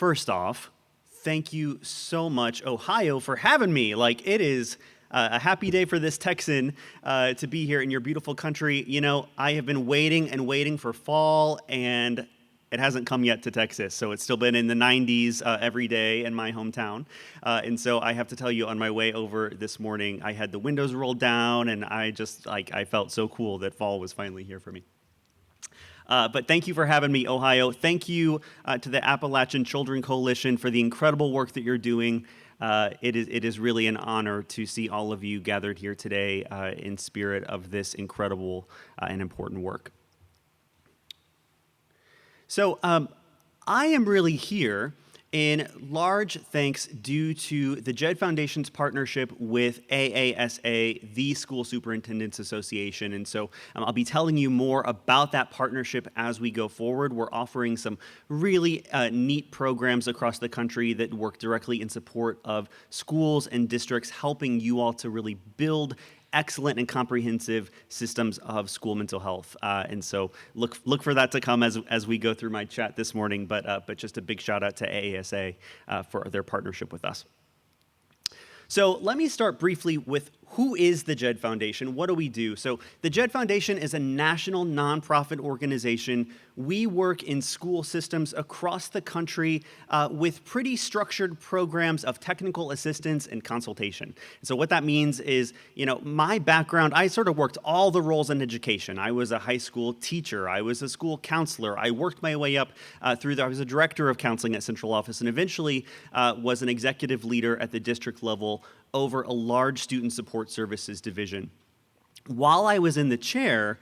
First off, thank you so much, Ohio, for having me. Like, it is a happy day for this Texan to be here in your beautiful country. You know, I have been waiting and waiting for fall, and it hasn't come yet to Texas. So it's still been in the 90s every day in my hometown. And so I have to tell you, on my way over this morning, I had the windows rolled down, and I felt so cool that fall was finally here for me. But thank you for having me, Ohio. Thank you to the Appalachian Children Coalition for the incredible work that you're doing. It is really an honor to see all of you gathered here today in spirit of this incredible and important work. So I am really here in large thanks due to the Jed Foundation's partnership with AASA, the School Superintendents Association. And so I'll be telling you more about that partnership as we go forward. We're offering some really neat programs across the country that work directly in support of schools and districts, helping you all to really build excellent and comprehensive systems of school mental health. And so look for that to come as we go through my chat this morning, but just a big shout out to AASA for their partnership with us. So let me start briefly with who is the Jed Foundation? What do we do? So the Jed Foundation is a national nonprofit organization. We work in school systems across the country with pretty structured programs of technical assistance and consultation. So what that means is, you know, my background, I sort of worked all the roles in education. I was a high school teacher. I was a school counselor. I worked my way up I was a director of counseling at Central Office, and eventually was an executive leader at the district level over a large student support services division. While I was in the chair,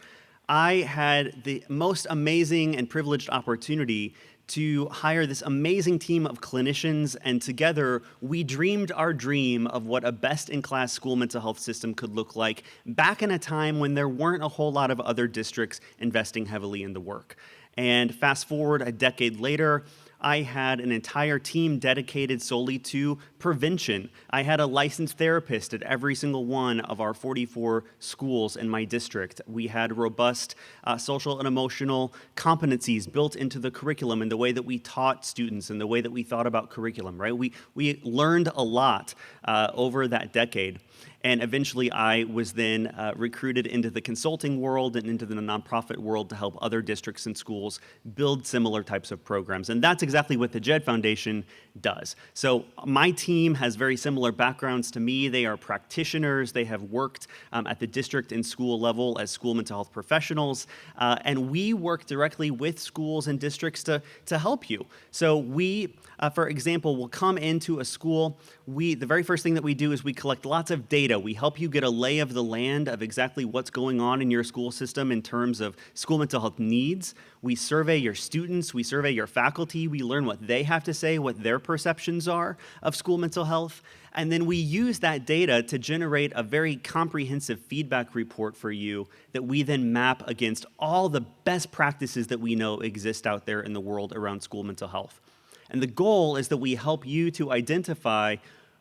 I had the most amazing and privileged opportunity to hire this amazing team of clinicians, and together we dreamed our dream of what a best-in-class school mental health system could look like back in a time when there weren't a whole lot of other districts investing heavily in the work. And fast forward a decade later, I had an entire team dedicated solely to prevention. I had a licensed therapist at every single one of our 44 schools in my district. We had robust social and emotional competencies built into the curriculum and the way that we taught students and the way that we thought about curriculum, right? We learned a lot over that decade. And eventually I was then recruited into the consulting world and into the nonprofit world to help other districts and schools build similar types of programs. And that's exactly what the Jed Foundation does. So my team has very similar backgrounds to me. They are practitioners. They have worked at the district and school level as school mental health professionals. And we work directly with schools and districts to help you. So we, for example, will come into a school. The very first thing that we do is we collect lots of data. We help you get a lay of the land of exactly what's going on in your school system in terms of school mental health needs. We survey your students. We survey your faculty. We learn what they have to say, what their perceptions are of school mental health. And then we use that data to generate a very comprehensive feedback report for you that we then map against all the best practices that we know exist out there in the world around school mental health. And the goal is that we help you to identify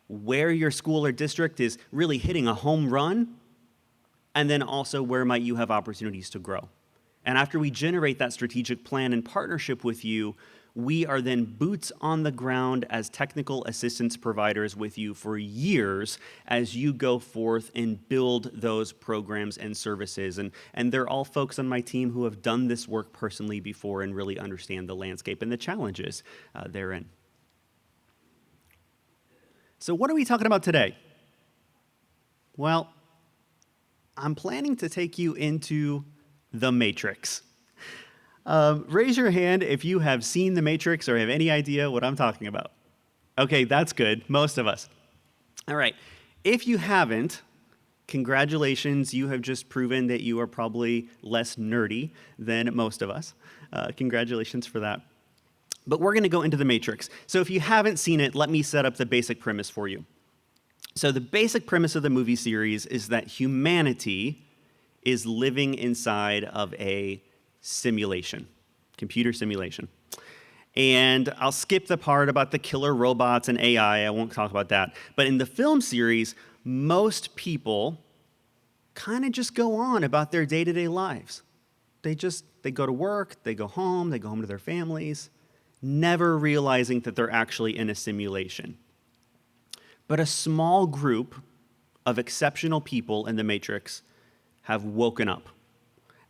where your school or district is really hitting a home run, and then also where might you have opportunities to grow. And after we generate that strategic plan in partnership with you, we are then boots on the ground as technical assistance providers with you for years as you go forth and build those programs and services. And they're all folks on my team who have done this work personally before and really understand the landscape and the challenges therein. So what are we talking about today? Well, I'm planning to take you into The Matrix. Raise your hand if you have seen The Matrix or have any idea what I'm talking about. Okay, that's good, most of us. All right, if you haven't, congratulations, you have just proven that you are probably less nerdy than most of us. Congratulations for that. But we're gonna go into The Matrix. So if you haven't seen it, let me set up the basic premise for you. So the basic premise of the movie series is that humanity is living inside of a simulation, computer simulation. And I'll skip the part about the killer robots and AI, I won't talk about that. But in the film series, most people kind of just go on about their day-to-day lives. They go to work, they go home to their families. never realizing that they're actually in a simulation. But a small group of exceptional people in the Matrix have woken up,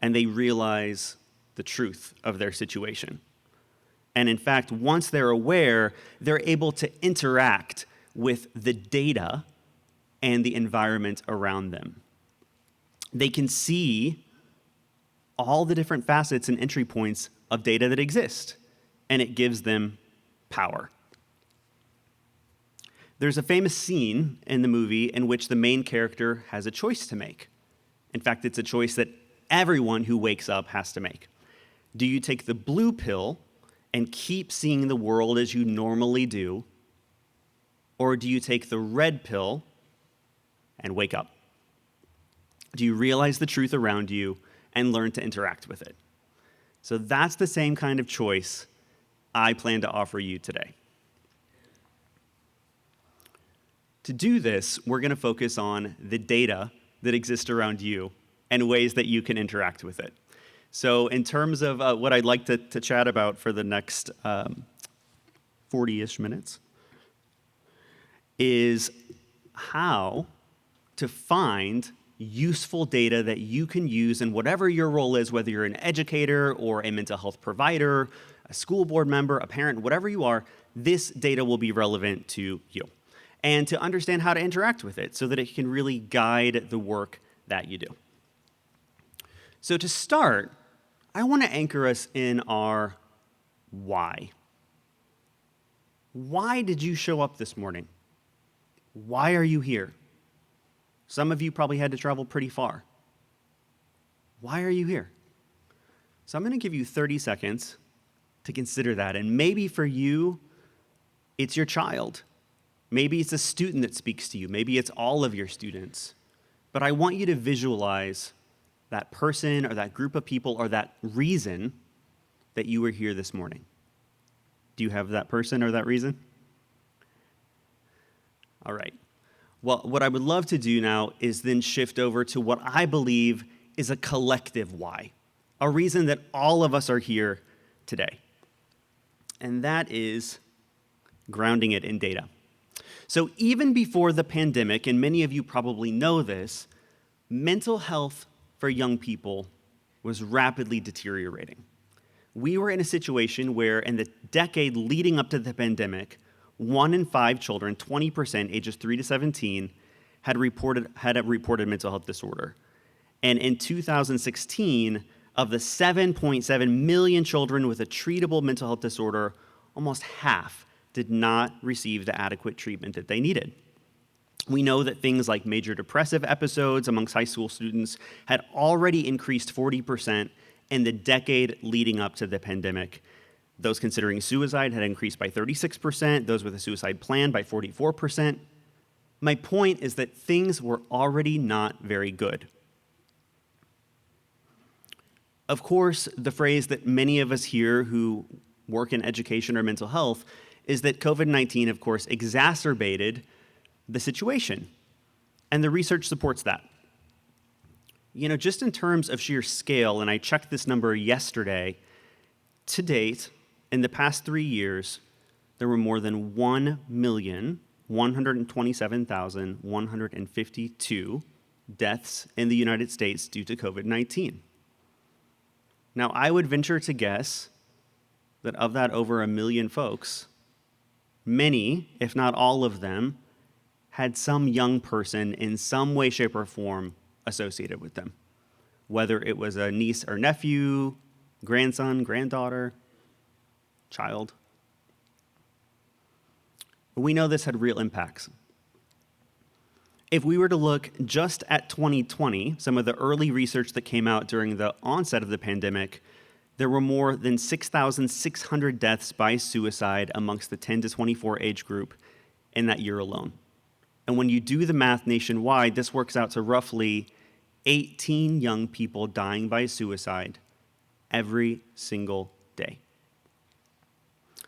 and they realize the truth of their situation. And in fact, once they're aware, they're able to interact with the data and the environment around them. They can see all the different facets and entry points of data that exist, and it gives them power. There's a famous scene in the movie in which the main character has a choice to make. In fact, it's a choice that everyone who wakes up has to make. Do you take the blue pill and keep seeing the world as you normally do, or do you take the red pill and wake up? Do you realize the truth around you and learn to interact with it? So that's the same kind of choice I plan to offer you today. To do this, we're going to focus on the data that exists around you and ways that you can interact with it. So in terms of what I'd like to chat about for the next 40-ish minutes is how to find useful data that you can use in whatever your role is, whether you're an educator or a mental health provider, a school board member, a parent, whatever you are, this data will be relevant to you. And to understand how to interact with it so that it can really guide the work that you do. So to start, I want to anchor us in our why. Why did you show up this morning? Why are you here? Some of you probably had to travel pretty far. Why are you here? So I'm going to give you 30 seconds to consider that. And maybe for you, it's your child. Maybe it's a student that speaks to you. Maybe it's all of your students. But I want you to visualize that person or that group of people or that reason that you were here this morning. Do you have that person or that reason? All right. Well, what I would love to do now is then shift over to what I believe is a collective why, a reason that all of us are here today. And that is grounding it in data. So even before the pandemic, and many of you probably know this, mental health for young people was rapidly deteriorating. We were in a situation where in the decade leading up to the pandemic, 1 in 5 children, 20%, ages 3 to 17, had a reported mental health disorder. And in 2016, of the 7.7 million children with a treatable mental health disorder, almost half did not receive the adequate treatment that they needed. We know that things like major depressive episodes amongst high school students had already increased 40% in the decade leading up to the pandemic. Those considering suicide had increased by 36%, those with a suicide plan by 44%. My point is that things were already not very good. Of course, the phrase that many of us here who work in education or mental health is that COVID-19, of course, exacerbated the situation. And the research supports that. You know, just in terms of sheer scale, and I checked this number yesterday, to date, in the past 3 years, there were more than 1,127,152 deaths in the United States due to COVID-19. Now, I would venture to guess that of that over 1 million folks, many, if not all of them, had some young person in some way, shape, or form associated with them, whether it was a niece or nephew, grandson, granddaughter, child. We know this had real impacts. If we were to look just at 2020, some of the early research that came out during the onset of the pandemic, there were more than 6,600 deaths by suicide amongst the 10 to 24 age group in that year alone. And when you do the math nationwide, this works out to roughly 18 young people dying by suicide every single day.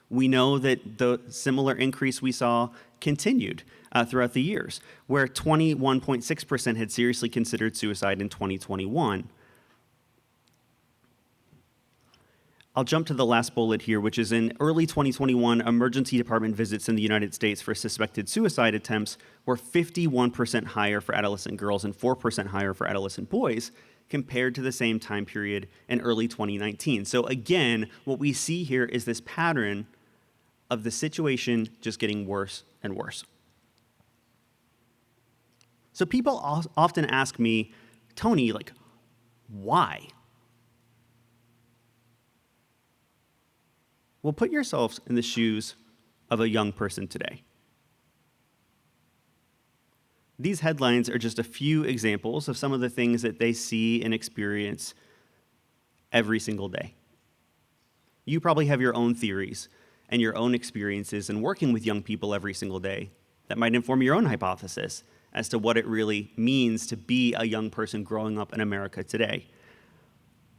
We know that the similar increase we saw continued throughout the years, where 21.6% had seriously considered suicide in 2021. I'll jump to the last bullet here, which is in early 2021, emergency department visits in the United States for suspected suicide attempts were 51% higher for adolescent girls and 4% higher for adolescent boys compared to the same time period in early 2019. So again, what we see here is this pattern of the situation just getting worse and worse. So people often ask me, Tony, like, why? Well, put yourselves in the shoes of a young person today. These headlines are just a few examples of some of the things that they see and experience every single day. You probably have your own theories and your own experiences in working with young people every single day that might inform your own hypothesis as to what it really means to be a young person growing up in America today.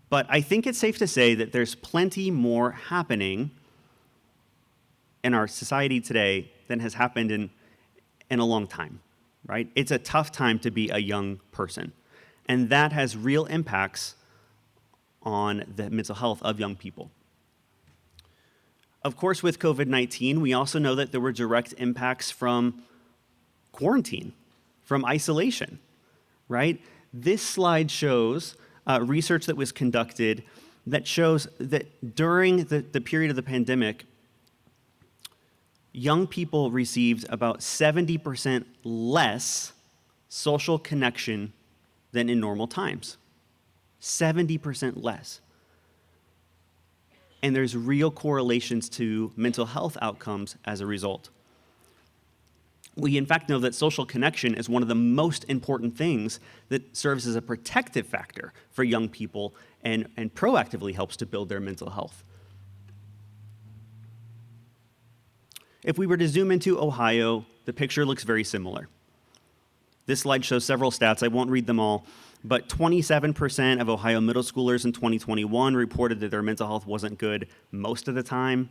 But I think it's safe to say that there's plenty more happening in our society today than has happened in a long time, right? It's a tough time to be a young person. And that has real impacts on the mental health of young people. Of course, with COVID-19, we also know that there were direct impacts from quarantine, from isolation, right? This slide shows research that was conducted that shows that during the period of the pandemic, young people received about 70% less social connection than in normal times. 70% less. And there's real correlations to mental health outcomes as a result. We in fact know that social connection is one of the most important things that serves as a protective factor for young people and proactively helps to build their mental health. If we were to zoom into Ohio, the picture looks very similar. This slide shows several stats. I won't read them all, but 27% of Ohio middle schoolers in 2021 reported that their mental health wasn't good most of the time.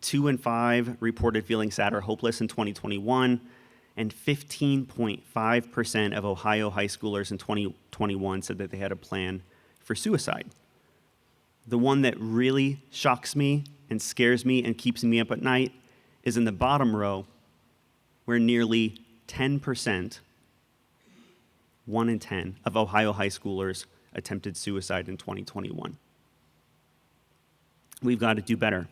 2 in 5 reported feeling sad or hopeless in 2021. And 15.5% of Ohio high schoolers in 2021 said that they had a plan for suicide. The one that really shocks me and scares me and keeps me up at night is in the bottom row, where nearly 10%, 1 in 10, of Ohio high schoolers attempted suicide in 2021. We've got to do better.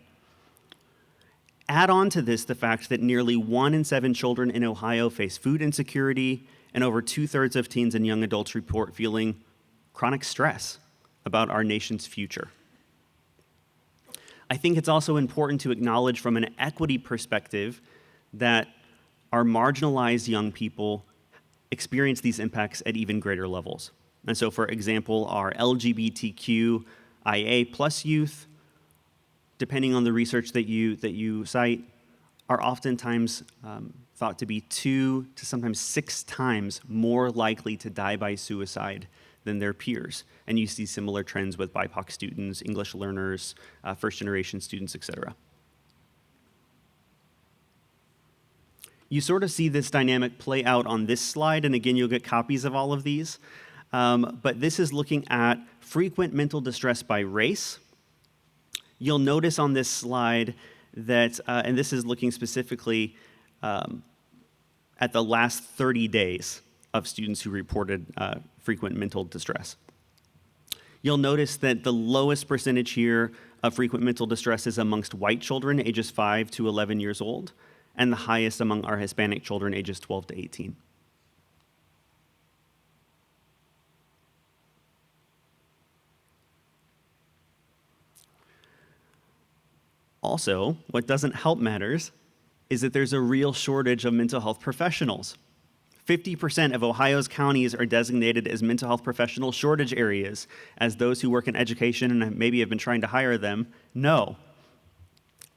Add on to this the fact that nearly 1 in 7 children in Ohio face food insecurity, and over 2/3 of teens and young adults report feeling chronic stress about our nation's future. I think it's also important to acknowledge from an equity perspective that our marginalized young people experience these impacts at even greater levels. And so, for example, our LGBTQIA plus youth, depending on the research that you cite, are oftentimes thought to be 2 to sometimes 6 times more likely to die by suicide than their peers. And you see similar trends with BIPOC students, English learners, first-generation students, etc. You sort of see this dynamic play out on this slide, and again, you'll get copies of all of these. But this is looking at frequent mental distress by race. You'll notice on this slide that, and this is looking specifically at the last 30 days of students who reported frequent mental distress. You'll notice that the lowest percentage here of frequent mental distress is amongst white children ages 5 to 11 years old, and the highest among our Hispanic children ages 12 to 18. Also, what doesn't help matters is that there's a real shortage of mental health professionals. 50% of Ohio's counties are designated as mental health professional shortage areas, as those who work in education and maybe have been trying to hire them know.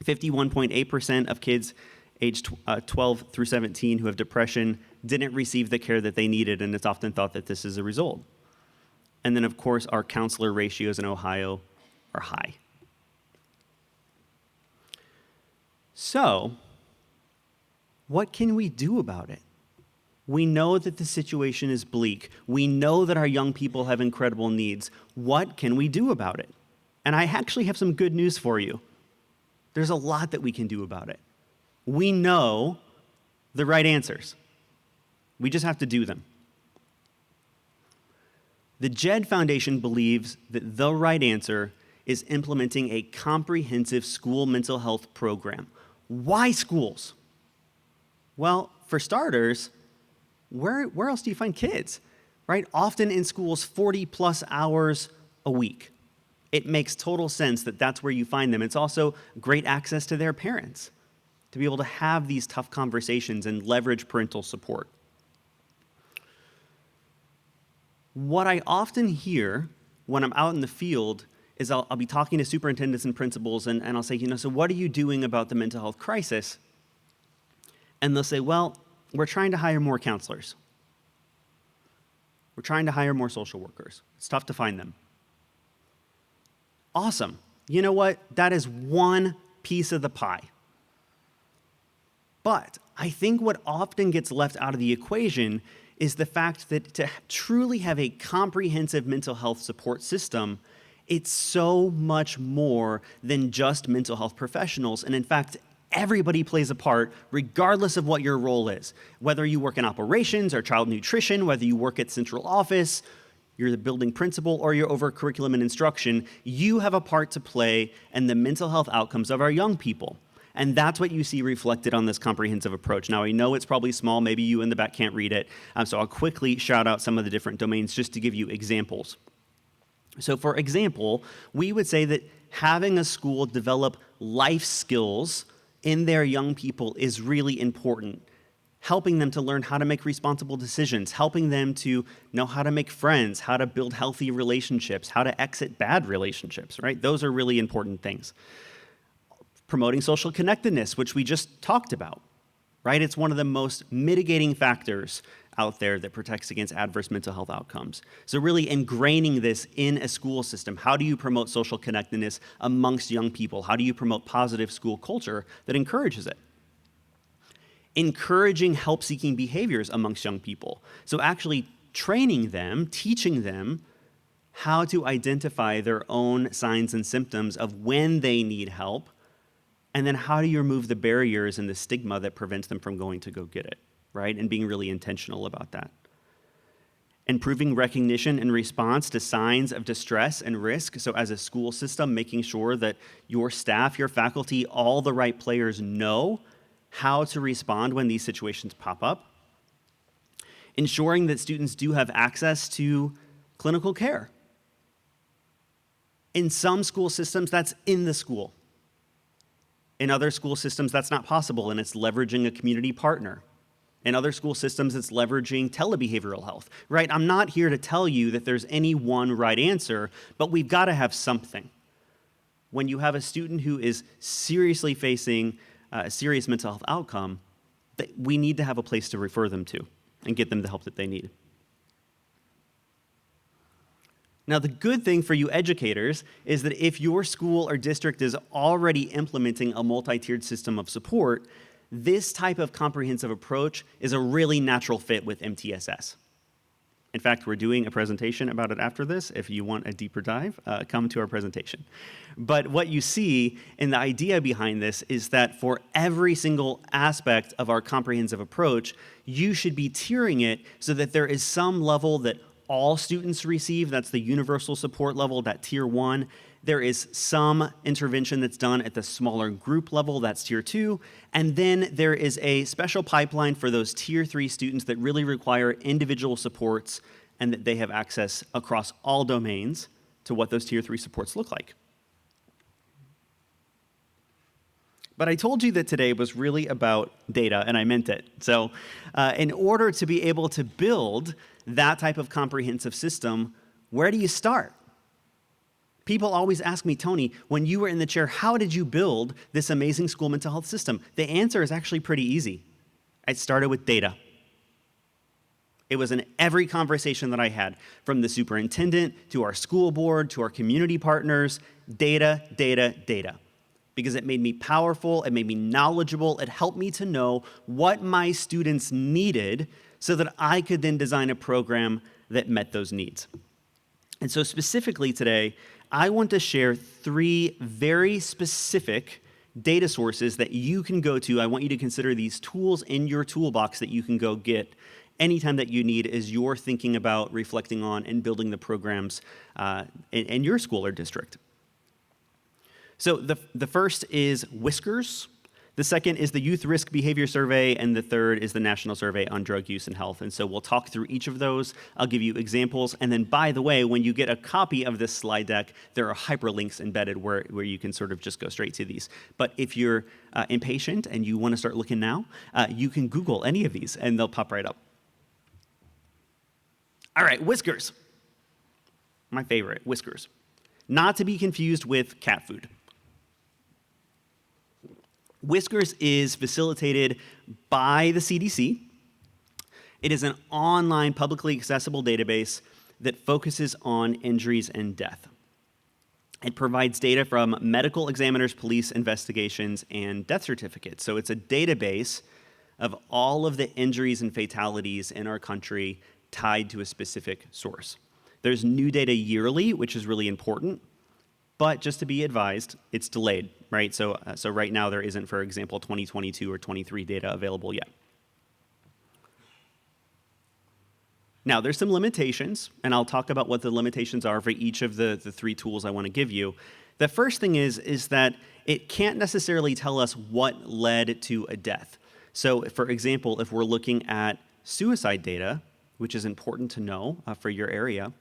51.8% of kids aged 12 through 17 who have depression didn't receive the care that they needed, and it's often thought that this is a result. And then, of course, our counselor ratios in Ohio are high. So, what can we do about it? We know that the situation is bleak. We know that our young people have incredible needs. What can we do about it? And I actually have some good news for you. There's a lot that we can do about it. We know the right answers. We just have to do them. The JED Foundation believes that the right answer is implementing a comprehensive school mental health program. Why schools? Well, for starters, where else do you find kids, right? Often in schools, 40 plus hours a week. It makes total sense that that's where you find them. It's also great access to their parents to be able to have these tough conversations and leverage parental support. What I often hear when I'm out in the field is I'll be talking to superintendents and principals, and I'll say, so what are you doing about the mental health crisis? And they'll say, well, we're trying to hire more counselors. We're trying to hire more social workers. It's tough to find them. Awesome. You know what? That is one piece of the pie. But I think what often gets left out of the equation is the fact that to truly have a comprehensive mental health support system, it's so much more than just mental health professionals. And in fact, everybody plays a part regardless of what your role is. Whether you work in operations or child nutrition, whether you work at central office, you're the building principal, or you're over curriculum and instruction, you have a part to play in the mental health outcomes of our young people. And that's what you see reflected on this comprehensive approach. Now, I know it's probably small. Maybe you in the back can't read it. So I'll quickly shout out some of the different domains just to give you examples. So for example, we would say that having a school develop life skills in their young people is really important. Helping them to learn how to make responsible decisions, helping them to know how to make friends, how to build healthy relationships, how to exit bad relationships, right? Those are really important things. Promoting social connectedness, which we just talked about, right? It's one of the most mitigating factors out there that protects against adverse mental health outcomes. So really ingraining this in a school system. How do you promote social connectedness amongst young people? How do you promote positive school culture that encourages it? Encouraging help-seeking behaviors amongst young people. So actually training them, teaching them how to identify their own signs and symptoms of when they need help. And then how do you remove the barriers and the stigma that prevents them from going to go get it, right? And being really intentional about that. Improving recognition and response to signs of distress and risk. So as a school system, making sure that your staff, your faculty, all the right players know how to respond when these situations pop up. Ensuring that students do have access to clinical care. In some school systems, that's in the school. In other school systems, that's not possible, and it's leveraging a community partner. In other school systems, it's leveraging telebehavioral health, right? I'm not here to tell you that there's any one right answer, but we've got to have something. When you have a student who is seriously facing a serious mental health outcome, we need to have a place to refer them to and get them the help that they need. Now, the good thing for you educators is that if your school or district is already implementing a multi-tiered system of support, this type of comprehensive approach is a really natural fit with MTSS. In fact, we're doing a presentation about it after this. If you want a deeper dive, come to our presentation. But what you see in the idea behind this is that for every single aspect of our comprehensive approach, you should be tiering it so that there is some level that all students receive. That's the universal support level, that tier 1. There is some intervention that's done at the smaller group level, that's tier 2. And then there is a special pipeline for those tier 3 students that really require individual supports and that they have access across all domains to what those tier 3 supports look like. But I told you that today was really about data, and I meant it. So in order to be able to build that type of comprehensive system, where do you start? People always ask me, Tony, when you were in the chair, how did you build this amazing school mental health system? The answer is actually pretty easy. I started with data. It was in every conversation that I had, from the superintendent to our school board to our community partners, data, data, data. Because it made me powerful, it made me knowledgeable, it helped me to know what my students needed so that I could then design a program that met those needs. And so specifically today, I want to share 3 very specific data sources that you can go to. I want you to consider these tools in your toolbox that you can go get anytime that you need as you're thinking about reflecting on and building the programs in your school or district. So the first is Whiskers. The second is the Youth Risk Behavior Survey, and the third is the National Survey on Drug Use and Health. And so we'll talk through each of those. I'll give you examples. And then, by the way, when you get a copy of this slide deck, there are hyperlinks embedded where you can sort of just go straight to these. But if you're impatient and you want to start looking now, you can Google any of these, and they'll pop right up. All right, Whiskers. My favorite, Whiskers. Not to be confused with cat food. Whiskers is facilitated by the CDC. It is an online, publicly accessible database that focuses on injuries and death. It provides data from medical examiners, police investigations, and death certificates. So it's a database of all of the injuries and fatalities in our country tied to a specific source. There's new data yearly, which is really important. But just to be advised, it's delayed, right? So right now there isn't, for example, 2022 or 23 data available yet. Now, there's some limitations, and I'll talk about what the limitations are for each of the 3 tools I want to give you. The first thing is that it can't necessarily tell us what led to a death. So, for example, if we're looking at suicide data, which is important to know for your area,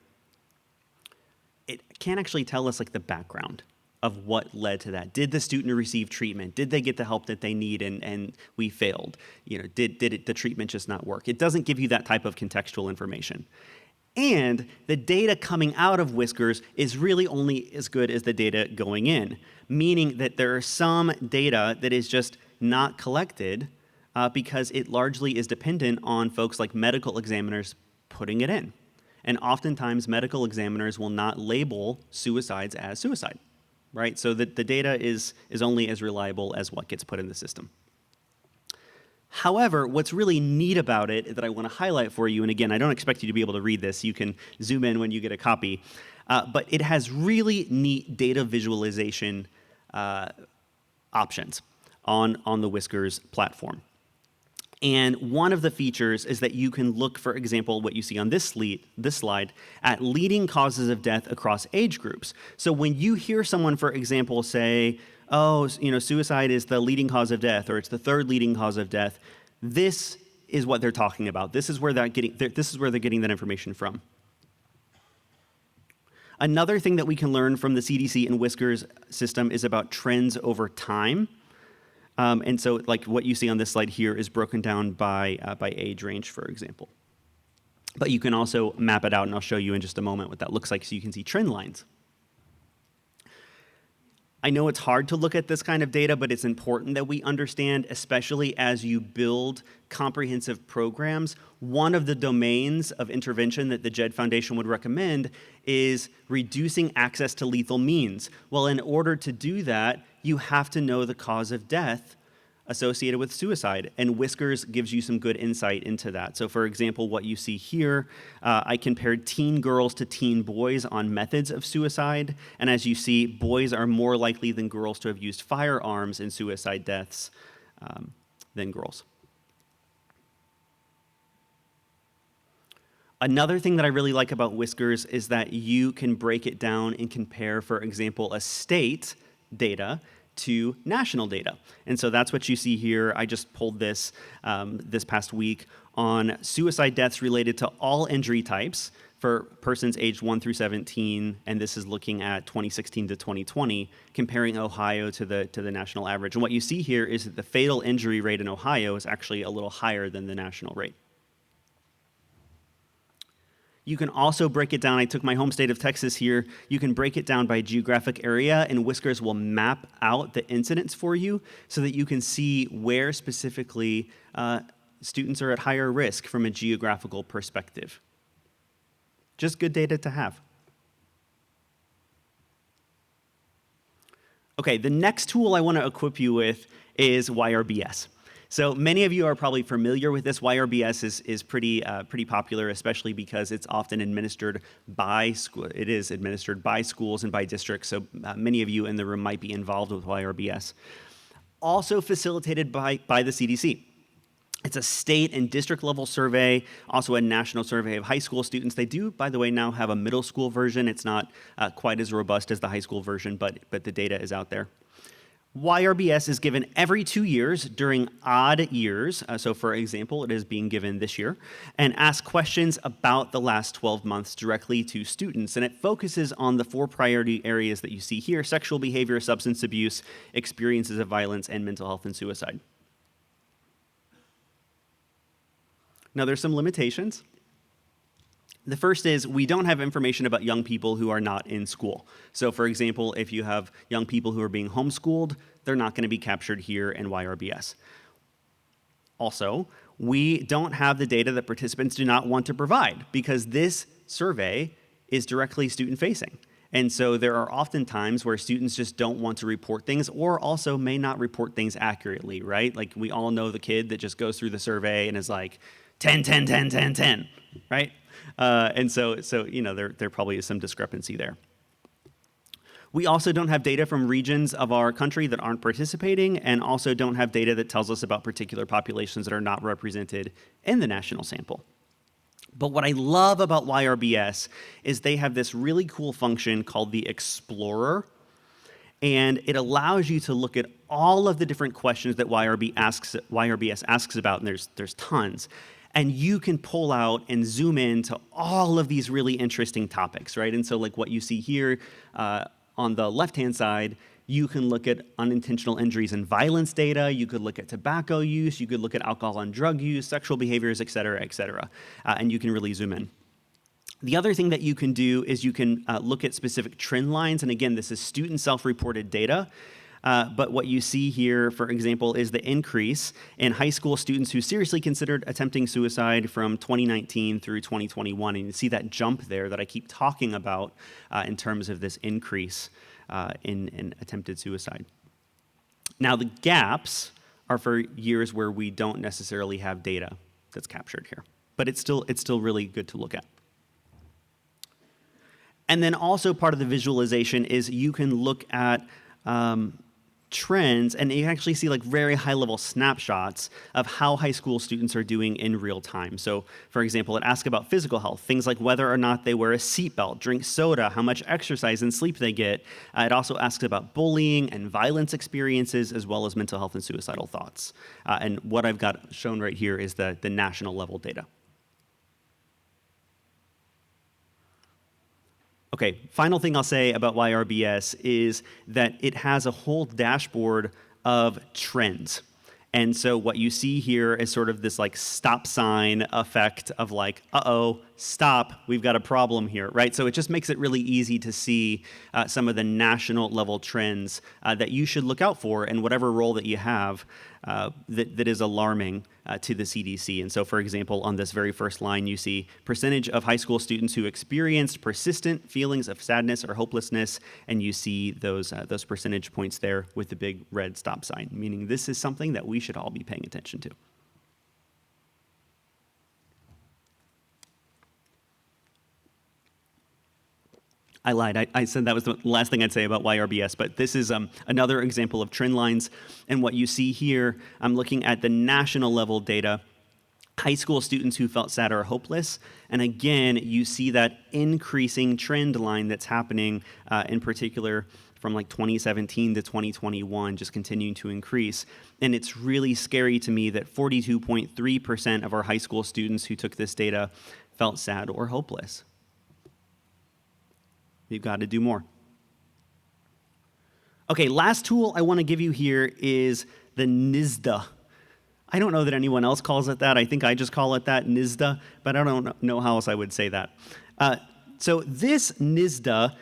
it can't actually tell us like the background of what led to that. Did the student receive treatment? Did they get the help that they need and we failed? Did the treatment just not work? It doesn't give you that type of contextual information. And the data coming out of Whiskers is really only as good as the data going in, meaning that there are some data that is just not collected because it largely is dependent on folks like medical examiners putting it in. And oftentimes, medical examiners will not label suicides as suicide, right? So the data is only as reliable as what gets put in the system. However, what's really neat about it that I want to highlight for you, and again, I don't expect you to be able to read this. You can zoom in when you get a copy. But it has really neat data visualization options on the Whiskers platform. And one of the features is that you can look, for example, what you see on this slide, at leading causes of death across age groups. So when you hear someone, for example, say, oh, suicide is the leading cause of death, or it's the 3rd leading cause of death, this is what they're talking about. This is where they're getting that information from. Another thing that we can learn from the CDC and Whiskers system is about trends over time. And so, like what you see on this slide here is broken down by age range, for example. But you can also map it out, and I'll show you in just a moment what that looks like so you can see trend lines. I know it's hard to look at this kind of data, but it's important that we understand, especially as you build comprehensive programs, one of the domains of intervention that the JED Foundation would recommend is reducing access to lethal means. Well, in order to do that, you have to know the cause of death associated with suicide, and Whiskers gives you some good insight into that. So for example, what you see here, I compared teen girls to teen boys on methods of suicide, and as you see, boys are more likely than girls to have used firearms in suicide deaths than girls. Another thing that I really like about Whiskers is that you can break it down and compare, for example, a state data to national data. And so that's what you see here. I just pulled this this past week on suicide deaths related to all injury types for persons aged 1 through 17, and this is looking at 2016 to 2020, comparing Ohio to the national average. And what you see here is that the fatal injury rate in Ohio is actually a little higher than the national rate. You can also break it down. I took my home state of Texas here. You can break it down by geographic area, and Whiskers will map out the incidents for you so that you can see where specifically students are at higher risk from a geographical perspective. Just good data to have. Okay, the next tool I want to equip you with is YRBS. So many of you are probably familiar with this. YRBS is pretty popular, especially because it's often administered by school. It is administered by schools and by districts. So many of you in the room might be involved with YRBS. Also facilitated by the CDC. It's a state and district level survey, also a national survey of high school students. They do, by the way, now have a middle school version. It's not quite as robust as the high school version, but the data is out there. YRBS is given every 2 years during odd years. So for example, it is being given this year, and asks questions about the last 12 months directly to students. And it focuses on the 4 priority areas that you see here: sexual behavior, substance abuse, experiences of violence, and mental health and suicide. Now there's some limitations. The first is we don't have information about young people who are not in school. So for example, if you have young people who are being homeschooled, they're not going to be captured here in YRBS. Also, we don't have the data that participants do not want to provide, because this survey is directly student-facing. And so there are often times where students just don't want to report things, or also may not report things accurately, right? Like we all know the kid that just goes through the survey and is like, 10, 10, 10, 10, 10, right? And so you know, there probably is some discrepancy there. We also don't have data from regions of our country that aren't participating, and also don't have data that tells us about particular populations that are not represented in the national sample. But what I love about YRBS is they have this really cool function called the Explorer, and it allows you to look at all of the different questions that YRBS asks about, and there's tons. And you can pull out and zoom in to all of these really interesting topics, right? And so like what you see here on the left-hand side, you can look at unintentional injuries and violence data, you could look at tobacco use, you could look at alcohol and drug use, sexual behaviors, et cetera, and you can really zoom in. The other thing that you can do is you can look at specific trend lines, and again, this is student self-reported data. But what you see here, for example, is the increase in high school students who seriously considered attempting suicide from 2019 through 2021. And you see that jump there that I keep talking about in terms of this increase in attempted suicide. Now, the gaps are for years where we don't necessarily have data that's captured here. But it's still really good to look at. And then also part of the visualization is you can look at trends, and you actually see like very high-level snapshots of how high school students are doing in real time. So, for example, it asks about physical health, things like whether or not they wear a seatbelt, drink soda, how much exercise and sleep they get. It also asks about bullying and violence experiences, as well as mental health and suicidal thoughts. And what I've got shown right here is the national level data. Okay, final thing I'll say about YRBS is that it has a whole dashboard of trends. And so what you see here is sort of this like stop sign effect of like, uh-oh, stop, we've got a problem here, right? So it just makes it really easy to see some of the national level trends that you should look out for in whatever role that you have that is alarming to the CDC. And so, for example, on this very first line, you see percentage of high school students who experienced persistent feelings of sadness or hopelessness, and you see those percentage points there with the big red stop sign, meaning this is something that we should all be paying attention to. I lied. I said that was the last thing I'd say about YRBS, but this is another example of trend lines. And what you see here, I'm looking at the national level data, high school students who felt sad or hopeless. And again, you see that increasing trend line that's happening in particular from like 2017 to 2021, just continuing to increase. And it's really scary to me that 42.3% of our high school students who took this data felt sad or hopeless. You've got to do more. Okay, last tool I want to give you here is the NSDA. I don't know that anyone else calls it that. I think I just call it that, NSDA, but I don't know how else I would say that. So this NSDA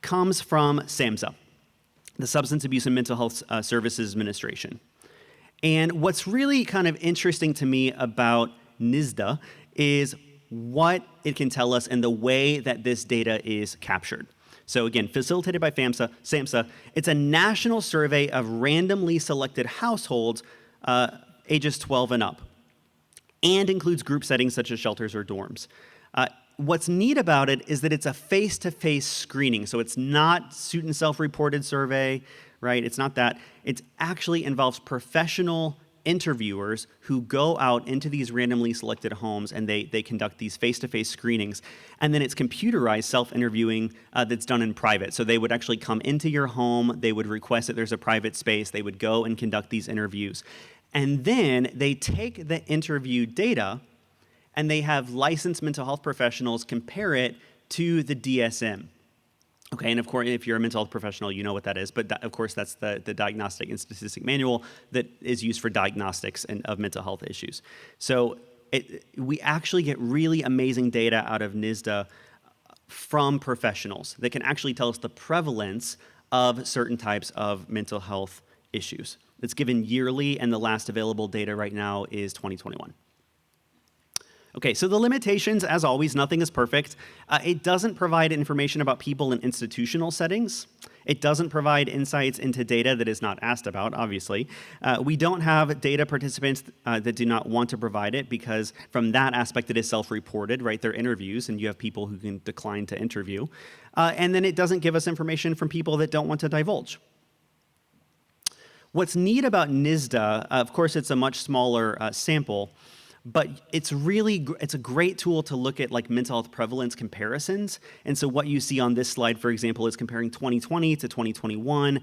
comes from SAMHSA, the Substance Abuse and Mental Health Services Administration. And what's really kind of interesting to me about NSDA is what it can tell us and the way that this data is captured. So again, facilitated by SAMHSA, it's a national survey of randomly selected households ages 12 and up, and includes group settings such as shelters or dorms. What's neat about it is that it's a face-to-face screening, so it's not student self-reported survey, right? It's not that. It actually involves professional interviewers who go out into these randomly selected homes and they conduct these face-to-face screenings. And then it's computerized self-interviewing that's done in private. So they would actually come into your home, they would request that there's a private space, they would go and conduct these interviews. And then they take the interview data and they have licensed mental health professionals compare it to the DSM. Okay, and of course, if you're a mental health professional, you know what that is. But of course, that's the Diagnostic and Statistic Manual that is used for diagnostics of mental health issues. So we actually get really amazing data out of NSDA from professionals that can actually tell us the prevalence of certain types of mental health issues. It's given yearly, and the last available data right now is 2021. Okay, so the limitations, as always, nothing is perfect. It doesn't provide information about people in institutional settings. It doesn't provide insights into data that is not asked about, obviously. We don't have data participants that do not want to provide it because from that aspect it is self-reported, right? They're interviews and you have people who can decline to interview. And then it doesn't give us information from people that don't want to divulge. What's neat about NSDA, of course it's a much smaller sample, but it's a great tool to look at like mental health prevalence comparisons. And so what you see on this slide, for example, is comparing 2020 to 2021,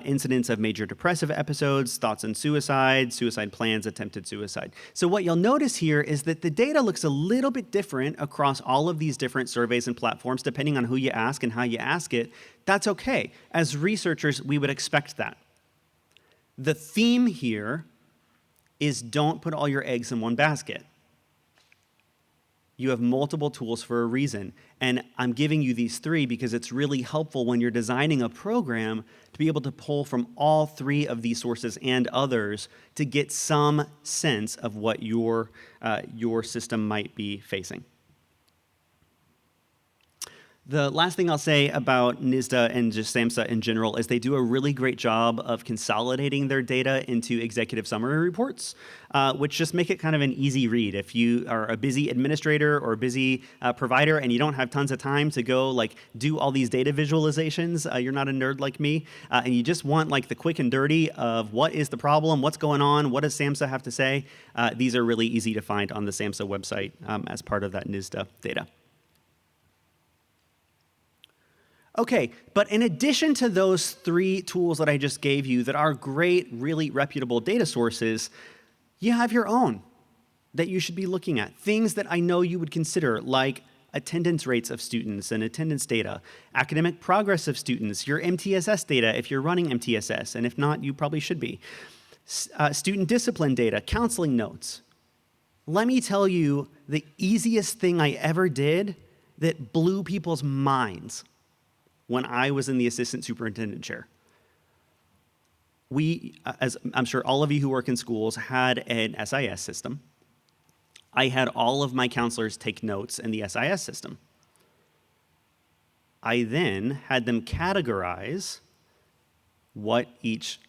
incidents of major depressive episodes, thoughts on suicide, suicide plans, attempted suicide. So what you'll notice here is that the data looks a little bit different across all of these different surveys and platforms, depending on who you ask and how you ask it. That's okay. As researchers, we would expect that. The theme here is don't put all your eggs in one basket. You have multiple tools for a reason. And I'm giving you these three because it's really helpful when you're designing a program to be able to pull from all three of these sources and others to get some sense of what your system might be facing. The last thing I'll say about NSDA and just SAMHSA in general is they do a really great job of consolidating their data into executive summary reports, which just make it kind of an easy read. If you are a busy administrator or a busy provider and you don't have tons of time to go like do all these data visualizations, you're not a nerd like me, and you just want like the quick and dirty of what is the problem, what's going on, what does SAMHSA have to say, these are really easy to find on the SAMHSA website as part of that NSDA data. Okay, but in addition to those three tools that I just gave you that are great, really reputable data sources, you have your own that you should be looking at. Things that I know you would consider, like attendance rates of students and attendance data, academic progress of students, your MTSS data if you're running MTSS, and if not, you probably should be. Student discipline data, counseling notes. Let me tell you the easiest thing I ever did that blew people's minds when I was in the assistant superintendent chair. We, as I'm sure all of you who work in schools, had an SIS system. I had all of my counselors take notes in the SIS system. I then had them categorize what each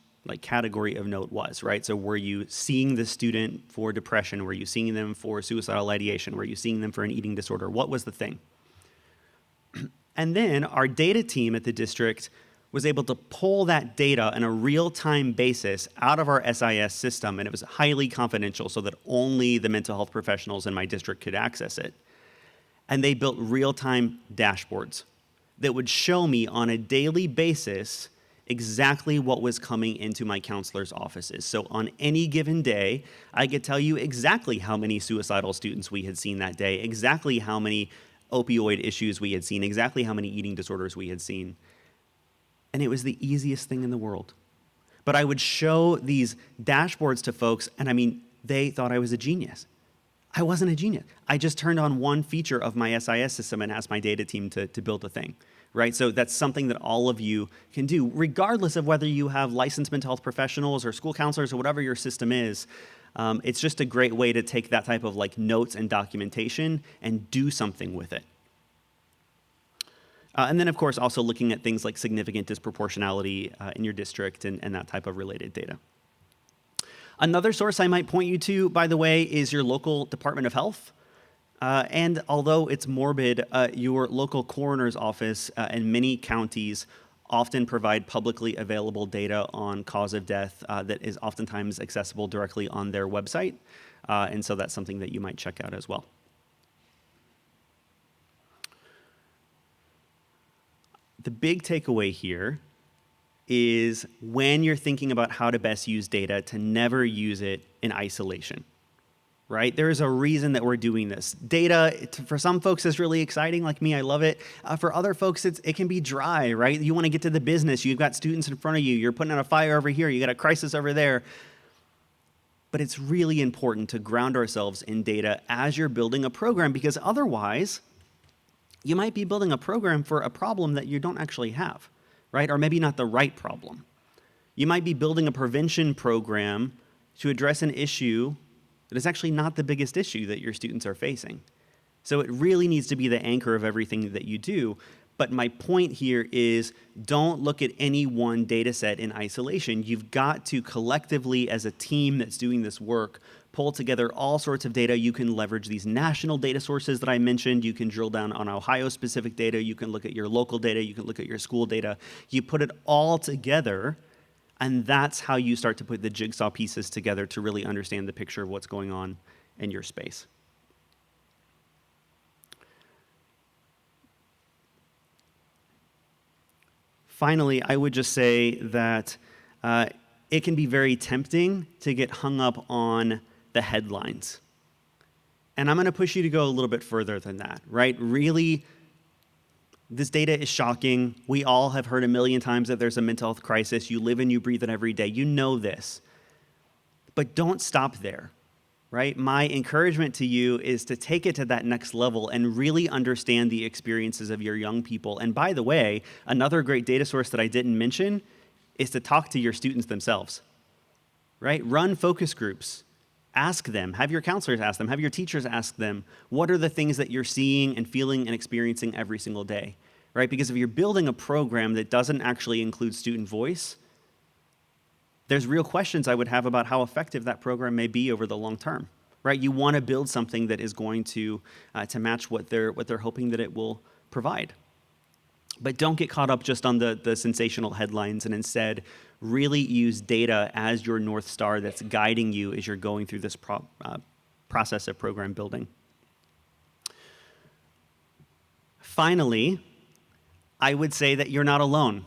category of note was, right? So were you seeing the student for depression? Were you seeing them for suicidal ideation? Were you seeing them for an eating disorder? What was the thing? And then our data team at the district was able to pull that data on a real-time basis out of our SIS system, and it was highly confidential so that only the mental health professionals in my district could access it. And they built real-time dashboards that would show me on a daily basis exactly what was coming into my counselor's offices. So on any given day, I could tell you exactly how many suicidal students we had seen that day, exactly how many opioid issues we had seen, exactly how many eating disorders we had seen. And it was the easiest thing in the world. But I would show these dashboards to folks, and I mean, they thought I was a genius. I wasn't a genius. I just turned on one feature of my SIS system and asked my data team to build a thing, right? So that's something that all of you can do, regardless of whether you have licensed mental health professionals or school counselors or whatever your system is. It's just a great way to take that type of notes and documentation and do something with it. And then, of course, also looking at things like significant disproportionality in your district and that type of related data. Another source I might point you to, by the way, is your local Department of Health. And although it's morbid, your local coroner's office in many counties often provide publicly available data on cause of death that is oftentimes accessible directly on their website. And so that's something that you might check out as well. The big takeaway here is when you're thinking about how to best use data, to never use it in isolation. Right? There is a reason that we're doing this. Data, for some folks, is really exciting. Like me, I love it. For other folks, it can be dry, right? You want to get to the business. You've got students in front of you. You're putting out a fire over here. You got a crisis over there. But it's really important to ground ourselves in data as you're building a program, because otherwise, you might be building a program for a problem that you don't actually have, right? Or maybe not the right problem. You might be building a prevention program to address an issue that is actually not the biggest issue that your students are facing. So it really needs to be the anchor of everything that you do. But my point here is, don't look at any one data set in isolation. You've got to collectively, as a team that's doing this work, pull together all sorts of data. You can leverage these national data sources that I mentioned. You can drill down on Ohio-specific data. You can look at your local data. You can look at your school data. You put it all together, and that's how you start to put the jigsaw pieces together to really understand the picture of what's going on in your space. Finally, I would just say that it can be very tempting to get hung up on the headlines. And I'm going to push you to go a little bit further than that, right? Really, this data is shocking. We all have heard a million times that there's a mental health crisis. You live and you breathe it every day. You know this. But don't stop there, right? My encouragement to you is to take it to that next level and really understand the experiences of your young people. And by the way, another great data source that I didn't mention is to talk to your students themselves, right? Run focus groups. Ask them, have your counselors ask them, have your teachers ask them, what are the things that you're seeing and feeling and experiencing every single day, right? Because if you're building a program that doesn't actually include student voice, there's real questions I would have about how effective that program may be over the long term, right? You want to build something that is going to match what they're hoping that it will provide. But don't get caught up just on the sensational headlines, and instead really use data as your North Star that's guiding you as you're going through this process of program building. Finally, I would say that you're not alone.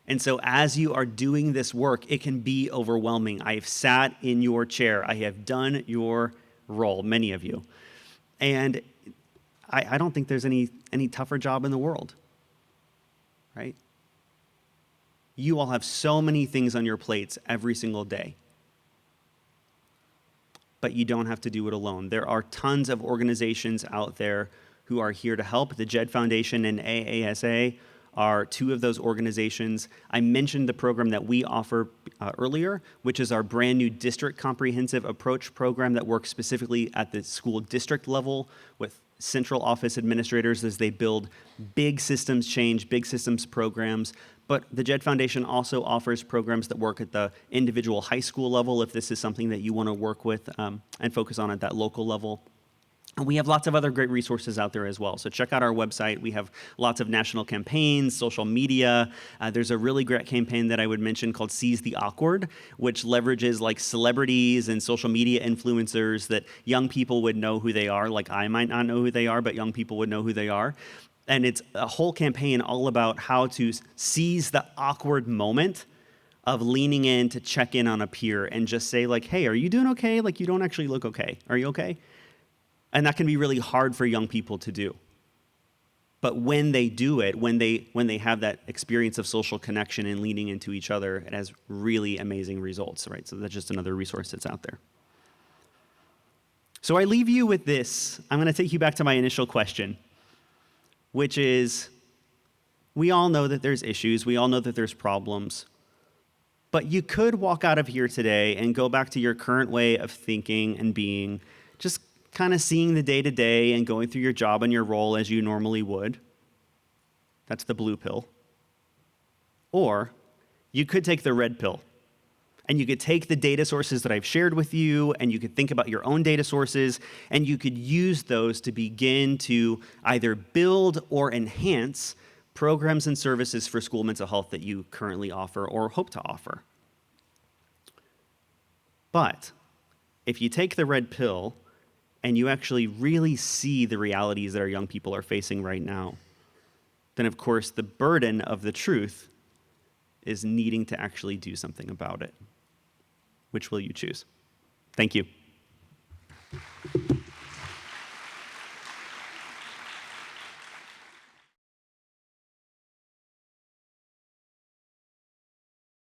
And so as you are doing this work, it can be overwhelming. I have sat in your chair. I have done your role, many of you. And I don't think there's any tougher job in the world, right? You all have so many things on your plates every single day. But you don't have to do it alone. There are tons of organizations out there who are here to help. The JED Foundation and AASA are two of those organizations. I mentioned the program that we offer earlier, which is our brand new district comprehensive approach program that works specifically at the school district level with central office administrators as they build big systems change, big systems programs. But the JED Foundation also offers programs that work at the individual high school level if this is something that you want to work with and focus on at that local level. And we have lots of other great resources out there as well. So check out our website. We have lots of national campaigns, social media. There's a really great campaign that I would mention called Seize the Awkward, which leverages like celebrities and social media influencers that young people would know who they are. Like I might not know who they are, but young people would know who they are. And it's a whole campaign all about how to seize the awkward moment of leaning in to check in on a peer and just say like, hey, are you doing okay? Like you don't actually look okay. Are you okay? And that can be really hard for young people to do. But when they do it, when they have that experience of social connection and leaning into each other, it has really amazing results, right? So that's just another resource that's out there. So I leave you with this. I'm going to take you back to my initial question, which is, we all know that there's issues. We all know that there's problems. But you could walk out of here today and go back to your current way of thinking and being, just kind of seeing the day-to-day and going through your job and your role as you normally would. That's the blue pill. Or you could take the red pill And you could take the data sources that I've shared with you, and you could think about your own data sources, and you could use those to begin to either build or enhance programs and services for school mental health that you currently offer or hope to offer. But if you take the red pill and you actually really see the realities that our young people are facing right now, then of course the burden of the truth is needing to actually do something about it. Which will you choose? Thank you.